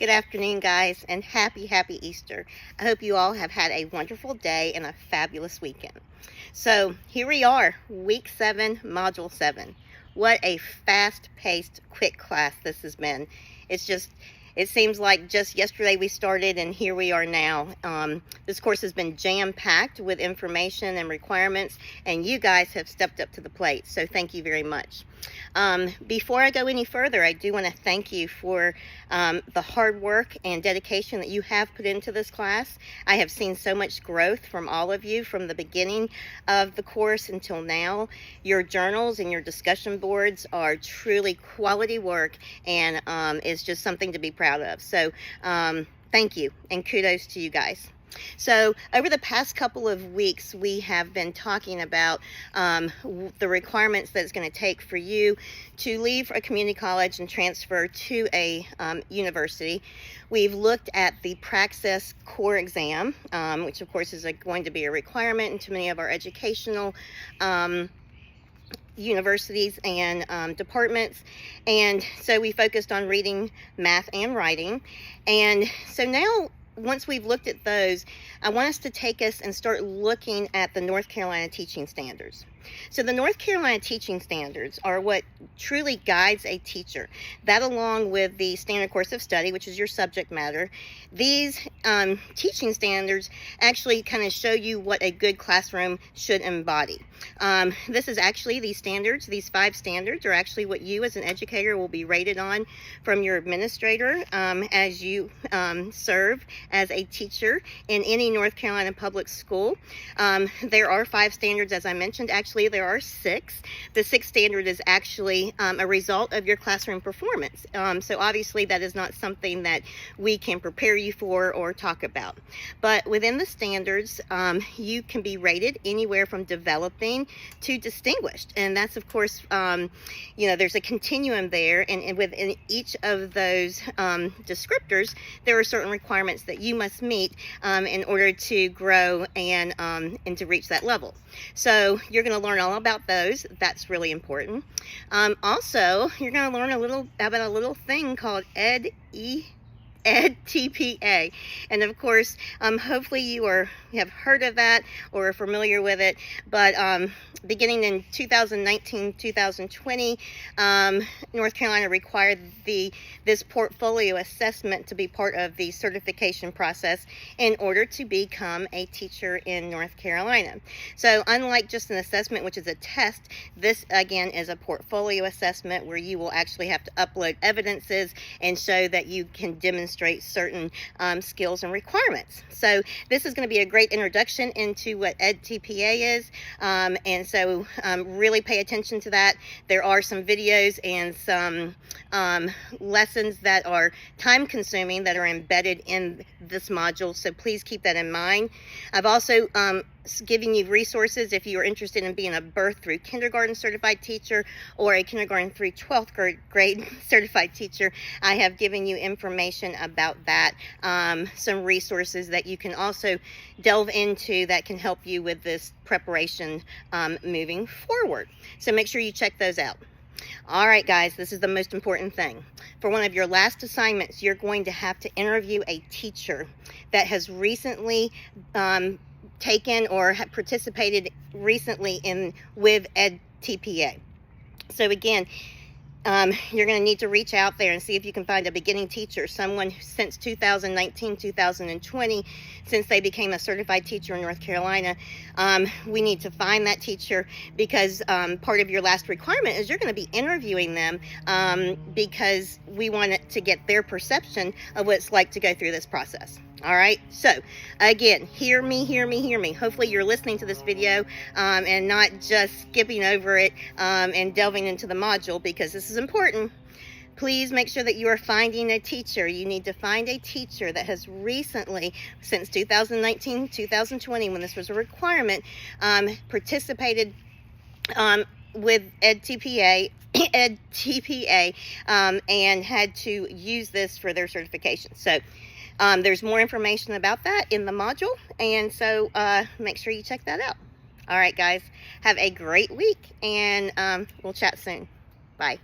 Good afternoon, guys, and happy Easter. I hope you all have had a wonderful day and a fabulous weekend. So here we are, week 7, module 7. What a fast-paced, quick class this has been. It seems like just yesterday we started and here we are now. This course has been jam-packed with information and requirements, and you guys have stepped up to the plate, so thank you very much. Before I go any further, I do want to thank you for the hard work and dedication that you have put into this class. I have seen so much growth from all of you from the beginning of the course until now. Your journals and your discussion boards are truly quality work, and it's just something to be proud of. So thank you, and kudos to you guys. So over the past couple of weeks, we have been talking about the requirements that it's going to take for you to leave a community college and transfer to a university. We've looked at the Praxis core exam, which of course is going to be a requirement into many of our educational universities and departments. And so we focused on reading, math, and writing. And so now, once we've looked at those, I want us to take us and start looking at the North Carolina teaching standards. So the North Carolina teaching standards are what truly guides a teacher. That, along with the standard course of study, which is your subject matter, these teaching standards actually kind of show you what a good classroom should embody. This is actually these standards. These 5 standards are actually what you as an educator will be rated on from your administrator as you serve as a teacher in any North Carolina public school. There are 5 standards, as I mentioned. Actually, there are 6. The 6th standard is actually a result of your classroom performance. So obviously that is not something that we can prepare you for or talk about. But within the standards, you can be rated anywhere from developing to distinguished. And that's, of course, there's a continuum there. And within each of those descriptors, there are certain requirements that you must meet in order to grow and to reach that level. So you're going to learn all about those. That's really important. Also, you're going to learn about a little thing called EdTPA, and of course, hopefully you have heard of that or are familiar with it. But beginning in 2019-2020, North Carolina required this portfolio assessment to be part of the certification process in order to become a teacher in North Carolina. So unlike just an assessment, which is a test, this again is a portfolio assessment where you will actually have to upload evidences and show that you can demonstrate certain skills and requirements. So this is going to be a great introduction into what EdTPA is, and so really pay attention to that. There are some videos and some lessons that are time consuming that are embedded in this module, so please keep that in mind. I've also giving you resources if you are interested in being a birth through kindergarten certified teacher or a kindergarten through 12th grade certified teacher. I have given you information about that, some resources that you can also delve into that can help you with this preparation moving forward. So make sure you check those out. All right, guys, this is the most important thing. For one of your last assignments, you're going to have to interview a teacher that has recently taken or have participated recently with EdTPA. So again, you're going to need to reach out there and see if you can find a beginning teacher, someone since 2019-2020, since they became a certified teacher in North Carolina. We need to find that teacher because part of your last requirement is you're going to be interviewing them because we want to get their perception of what it's like to go through this process. All right, so again, hear me. Hopefully you're listening to this video and not just skipping over it and delving into the module, because this is important. Please make sure that you are finding a teacher. You need to find a teacher that has recently, since 2019-2020, when this was a requirement, participated with EdTPA and had to use this for their certification. So there's more information about that in the module, and so make sure you check that out. All right, guys, have a great week, and we'll chat soon. Bye.